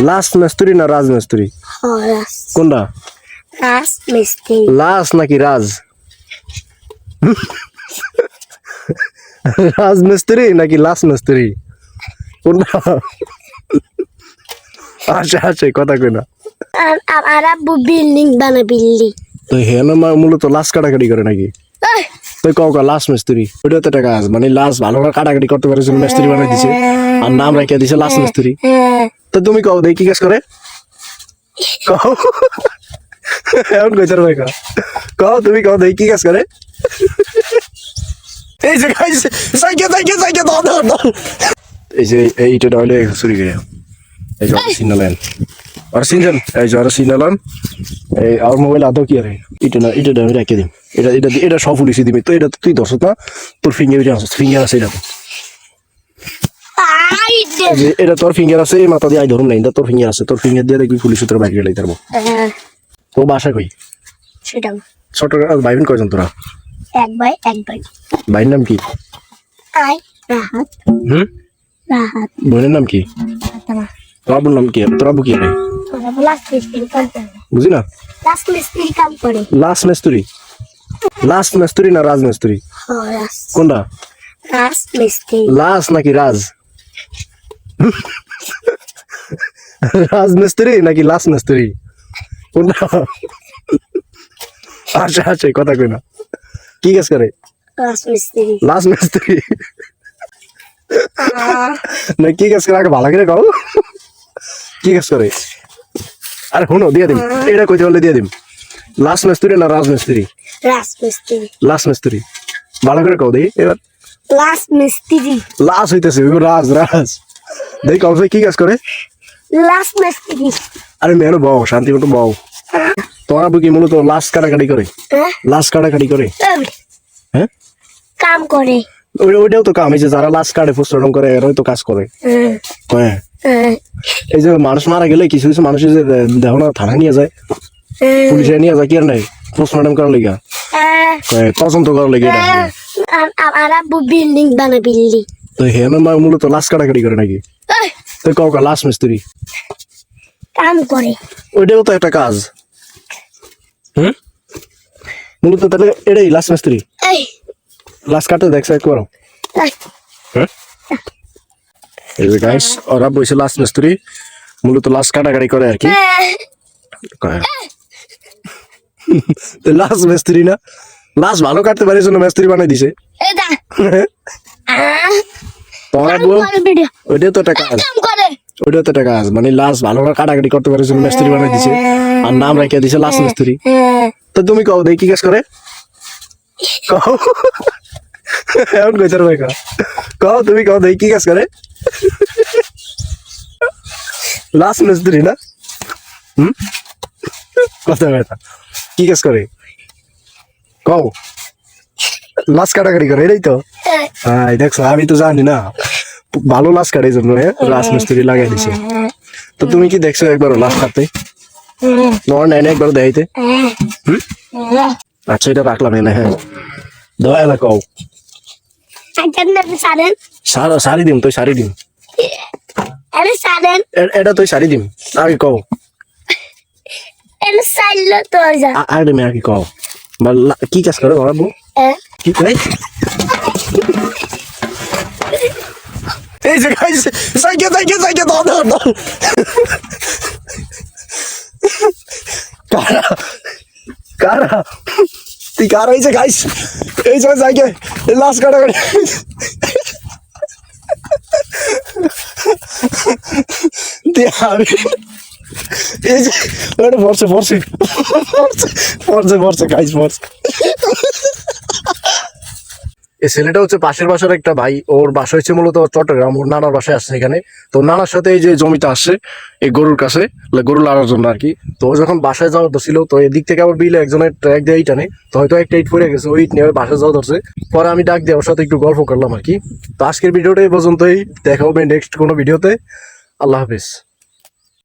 Last মিস্ত্রি না রাজ মিস্ত্রি? কোনটা? লাস মিস্ত্রি। লাস নাকি রাজ? রাজ মিস্ত্রি নাকি লাস মিস্ত্রি কোনটা? আচ্ছা আচ্ছা কথা কই না। আর আব্বু বিল্ডিং বিল্ডিং। তো হেন মূলত লাশ কাটাকাটি করে নাকি? তুই কও লাশ মিস্ত্রি, ওটা তো টাকা আছে মানে লাশ ভালো করে কাটাকাটি করতে পারে জন্য মিস্ত্রি বানাই দিছে আর নাম রাখিয়া দিছে লাশ মিস্ত্রি। তো তুমি কও দেখি কি কাজ করে? কও এমন কইতার ভাই কও তুমি কও দেখি কি কাজ করে? এই যে গাইস সাইকে দাও এই যে এইটা ডলে চুরি করে এই যে সিনালেন আর সিনজন এই যে আর সিনালেন এই আর মোবাইল আদৌ কি আরে এটা আমি রেখে দিম। এটা সব পুলিশই দিবি তো, এটা তুই দর্শক না তোর ফিঙ্গার আছে এটা এটা তোর ফিঙ্গার আছে এই মাথা দিয়ে আই ধরুন নাই তোর ফিঙ্গার আছে, তোর ফিঙ্গার দিয়ে দেখবি পুলিশ তোর বাইরে লাইতে পারবো। তো বাসা কই? ছোট ভাই বোন কয়জন তোরা? এক ভাই এক ভাই। ভাইয়ের নাম কি? রাহাত। রাহাত। বোনের নাম কি? তোর আব্বুর নাম কি? তোর আব্বু কি রে? বুঝি না। লাস মিস্ত্রি কাম করে। লাস মিস্ত্রি? লাস মিস্ত্রি না রাজ মিস্ত্রি কোনটা? লাস মিস্ত্রি। লাস নাকি রাজ? রাজ মিস্ত্রি নাকি লাস মিস্ত্রি কোনটা? আচ্ছা আচ্ছা কথা কই না। কি কাজ করে? লাস মিস্ত্রি। লাস মিস্ত্রি না কি কাজ করে আগে ভালো করে কও কি কাজ করে? আরে শুনো দিয়ে দিম, এটা কইতে বললে দিয়ে দিম। লাস মিস্ত্রি না রাজ মিস্ত্রি? লাস মিস্ত্রি। লাস মিস্ত্রি ভালো করে কও দেখি এবার। লাস মিস্ত্রি। লাস হইতেছে রাজ রাজ দেখি কও কি কাজ করে? লাস মিস্ত্রি। আরে মেনো বউ শান্তি মতো বউ। তোমার আব্বু কি মূলত লাশ কাটাকাটি করে? লাশ কাটাকাটি করে? হ্যাঁ কাম করে। ওইটাও তো কাম, এই যে যারা লাশ কাটে পোস্টমর্টম করে এরাই তো কাজ করে। হ্যাঁ এই যে মানুষ মারা গেলে কিছু কিছু মানুষের যে দেখো না থানায় নিয়ে যায়, পুলিশে নিয়ে যায় কি আর নাই পোস্টমর্টম করার লেগা, তদন্ত করার লেগে। আর আব্বু বিল্ডিং বিল্ডিং। তো হেন মূলত লাশ কাটাকাটি করে নাকি? তুই কও লাশ মিস্ত্রি কাম করে। ওইটাও তো একটা কাজ। মূলত তাহলে এটাই লাশ মিস্ত্রি। লাশ কাটে দেখছো একবার? এই যে গাইস ওরা বসে লাশ মিস্ত্রি মূলত লাশ কাটাকাটি করে আর কি। লাশ মিস্ত্রি না, লাশ ভালো কাটতে পারে জন্য মিস্ত্রি বানাই দিছে। তোমার বউ ওইটাও তো একটা কাজ, ওইটাও তো একটা কাজ মানে লাশ ভালো করে কাটাকাটি করতে পারে জন্য মিস্ত্রি বানাই দিছে আর নাম রাখিয়া দিছে লাশ মিস্ত্রি। তো তুমি কও দেখি কি কাজ করে? কও এমন কইতার ভাই কও তুমি কও দেখি কি কাজ করে? লাশ মিস্ত্রি না? কথা বেটা কি কাজ করে কও? লাশ কাটাকাটি করে এটাই তো। হ্যাঁ দেখছো আমি তো জানি না ভালো লাশ কাটে জন্য লাশ মিস্ত্রি লাগাই দিছে। তো তুমি কি দেখছো একবার লাশ কাটতে? তোমার নাই না একবার দেখাইতে? আচ্ছা এটা রাখলাম এনে। হ্যাঁ দয়া না কও শাড়ি দিম তুই শাড়ি দিম এটা তুই শাড়ি দিম আগে কও আগে মে আগে কও কি কাজ করে বাবু? কি করে? এই যে গাইস সাইকে দাও কারা তুই কারা? এই যে গাইস এই যে সাইকে লাশ কাটাকাটি এই যে পড়ছে গাইস পড়ছে। এই ছেলেটা হচ্ছে পাশের বাসার একটা ভাই, ওর বাসা হচ্ছে মূলত চট্টগ্রাম, ওর নানার বাসায় আসছে এখানে। তো নানার সাথে এই যে জমিটা আসছে এই গরুর কাছে, গরু লাগার জন্য আর কি। তো ও যখন বাসায় যাওয়ার ছিল তো এদিক থেকে আবার বিলে একজনের ট্র্যাক দিয়ে ইট আনে, তো হয়তো একটা ইট পড়ে গেছে, ওই ইট নিয়ে বাসায় যাওয়া ধরছে। পরে আমি ডাক দিয়ে ওর সাথে একটু গল্প করলাম আর কি। তো আজকের ভিডিওটা এই পর্যন্তই, দেখা হবে নেক্সট কোনো ভিডিওতে। আল্লাহ হাফিজ।